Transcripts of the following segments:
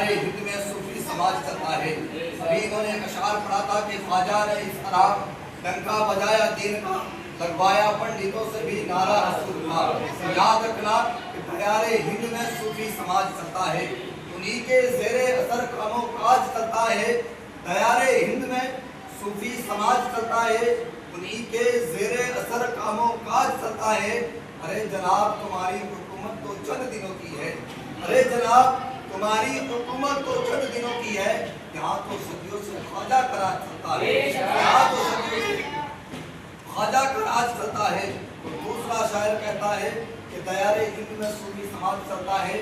دیار ہند میں صوفی سماج چلتا ہے۔ ابھی انہوں نے ایک اشعار پڑھا تھا کہ خواجہ نے اس طرح ڈنکا بجایا دین کا، لگوایا پنڈتوں سے بھی نعرہ رسول کا۔ یاد رکھنا کہ دیار ہند میں صوفی سماج چلتا ہے، انہی کے زیر اثر کام و کاج چلتا ہے۔ دیار ہند میں صوفی سماج چلتا ہے، انہی کے زیر اثر کام و کاج چلتا ہے۔ ارے جناب تمہاری حکومت تو چند دنوں کی ہے، ارے جناب تمہاری حکومت تو چند دنوں کی ہے، یہاں تو صدیوں سے خواجہ کا راج چلتا ہے، یہاں تو صدیوں سے خواجہ کا راج چلتا ہے۔ اور دوسرا شاعر کہتا ہے کہ دیار ہند میں صوفی سماج چلتا ہے،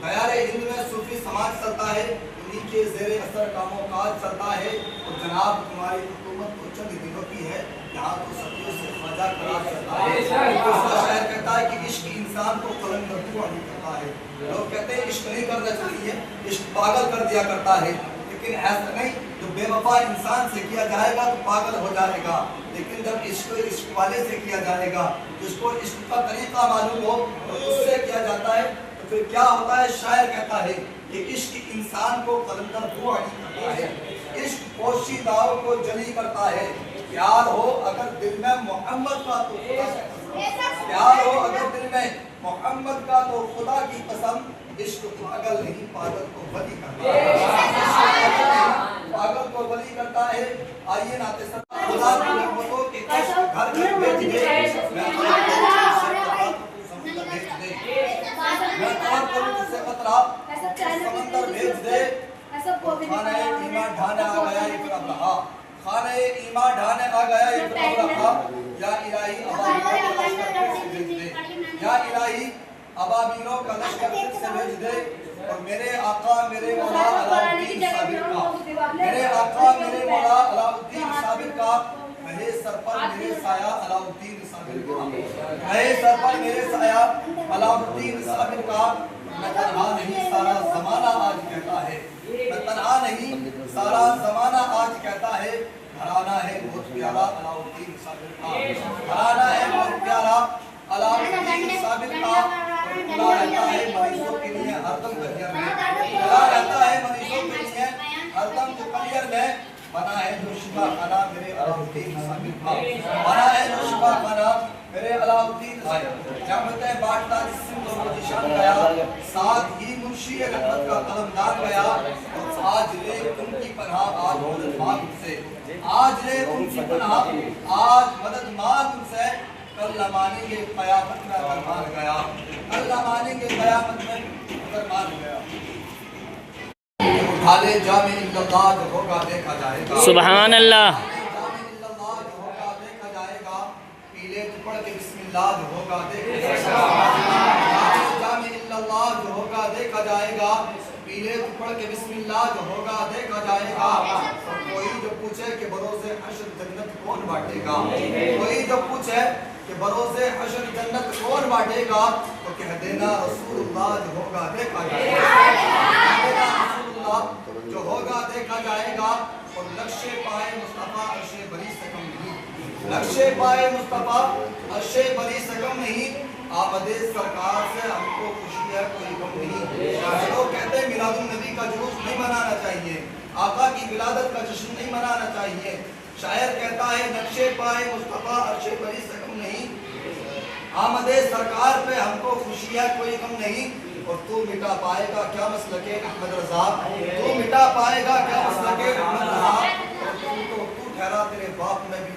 دیار ہند میں صوفی سماج چلتا ہے، انہی کے زیر اثر کام و کاج چلتا ہے۔ اور جناب تمہاری حکومت تو چند دنوں کی ہے، یہاں تو صدیوں سے خواجہ کا راج چلتا ہے۔ دوسرا شاعر کہتا ہے کہ عشق انسان کو قلم کردو نہیں کرتا ہے۔ لوگ کہتے ہیں عشق نہیں کرنا چاہیے، عشق پاگل کر دیا کرتا ہے، لیکن ایسا نہیں، جو بے وفا انسان سے کیا جائے گا تو پاگل ہو جائے گا، لیکن جب عشق والے سے کیا جائے گا، جس کو عشق کا طریقہ معلوم ہو تو اس سے کیا جاتا ہے تو پھر کیا ہوتا ہے؟ شاعر کہتا ہے کہ عشق انسان کو قلندر دعا نہیں کرتا ہے، عشق پوشیداؤں کو جلی کرتا ہے۔ پیار ہو اگر دل میں محمد کا تو خدا کی قسم، پیار ہو اگر دل میں محمد کا تو خدا کی قسم، عشق پاگل نہیں پاگل کو ولی کرتا ہے، پاگل کو ولی کرتا ہے۔ آئیے ناتے سب خدا کی رحمتوں کے کشف گھر گھر بھیج دے، میں اور کروں تجھ سے قطرہ سمندر بھیج دے۔ خانہ ایمان ڈھانے آ گیا ایک ابرہا، خانہ ایمان ڈھانے آ گیا ایک ابرہا، یا الہی ابابیلوں کا لشکر پھر سے بھیج دے، یا الہی ابابیلوں کا لشکر پھر سے بھیج دے۔ اور میرے آقا میرے مولا علاء الدین صابر کا، میرے آقا میرے مولا علاء الدین صابر کا، کہے سر پر میرے سایہ علاء الدین صابر کا، کہے سر پر میرے سایہ علاء الدین صابر کا۔ میں تنہا نہیں سارا زمانہ آج کہتا ہے، میں تنہا نہیں سارا زمانہ آج کہتا ہے، گھرانہ ہے بہت پیارا علاء الدین صابر کا، گھرانہ ہے بہت پیارا علاء الدین صابر کا۔ کھلا رہتا ہے مریضوں کے لیے ہر دم کلیئر میں، کھلا رہتا ہے مریضوں کے لیے ہر دم جو کلیئر میں، بنا ہے جو شفا خانہ میرے علاء الدین صابر کا، بنا ہے جو شفا خانہ میرے علاء الدین صابر۔ نعمتیں بانٹتا جس سمت و ذیشان گیا، ساتھ ہی منشی رحمت کا قلمدان گیا، اور آج لے ان کی پناہ آج مدد مانگ ان سے، آج لے ان کی پناہ آج مدد مانگ ان سے، کل نہ مانیں گے قیامت میں اگر مان گیا، کل نہ مانیں گے قیامت میں اگر مان گیا۔ اٹھا لے جام اللہ جو ہوگا دیکھا جائے گا، سبحان اللہ، جام اللہ جو ہوگا دیکھا جائے گا، پیلے تو پڑھ کے بسم اللہ جو ہوگا دیکھا جائے گا، جام اللہ جو ہوگا دیکھا جائے گا، پیلے تو پڑھ کے بسم اللہ جو ہوگا دیکھا جائے گا۔ اور کوئی جو پوچھے کہ بروز حشر جنت کون بانٹے گا، کوئی جو پوچھے کہ بروز حشر جنت کون بانٹے گا، تو کہہ دینا رسول اللہ جو ہوگا دیکھا جائے گا، کہہ دینا رسول اللہ جو ہوگا دیکھا جائے گا۔ اور نقش پائے مصطفیٰ عرش بری سے کم نہیں، نقش پائے مصطفیٰ عرش بری سے کم نہیں، آمد سرکار سے ہم کو خوشی ہے کوئی غم نہیں۔ لوگ کہتے ہیں میلاد النبی کا جلوس نہیں منانا چاہیے، آقا کی ولادت کا جشن نہیں منانا چاہیے۔ شاعر کہتا ہے نقش پائے مصطفیٰ عرش بری سے کم نہیں، آمد سرکار پہ ہم کو خوشی ہے کوئی غم نہیں۔ اور تو مٹا پائے گا کیا مسلک احمد رضا، تو مٹا پائے گا کیا مسلک احمد رضا، تو ٹھہرا تیرے باپ میں بھی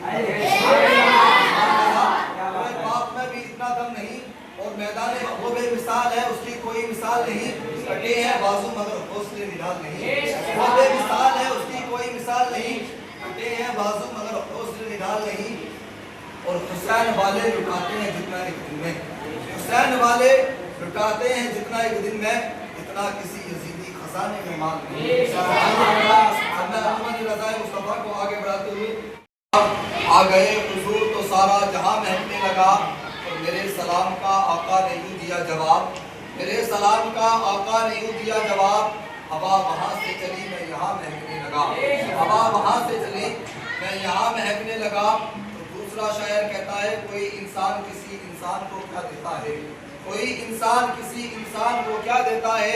باپ میں بھی اتنا دم نہیں۔ اور میدان وہ بے مثال ہے اس کی کوئی مثال نہیں، کٹے ہیں بازو مگر حوصلے نڈال نہیں، وہ بے مثال ہے اس کی کوئی مثال نہیں، کٹے ہیں بازو مگر حوصلے نڈال نہیں۔ اور حسین والے لٹاتے ہیں جتنا ایک دن میں، حسین والے لٹاتے ہیں جتنا ایک دن میں، اتنا کسی یزیدی خزانے میں مال نہیں۔ محمد رضا مصطفیٰ کو آگے بڑھاتے ہوئے آ گئے حضور تو سارا جہاں مہکنے لگا، اور میرے سلام کا آقا نے یوں دیا جواب، میرے سلام کا آقا نے یوں دیا جواب، ہوا وہاں سے چلی میں یہاں مہکنے لگا، ہوا وہاں سے چلی میں یہاں مہکنے لگا۔ دوسرا شاعر کہتا ہے کوئی انسان کسی انسان کو کیا دیتا ہے، کوئی انسان کسی انسان کو کیا دیتا ہے،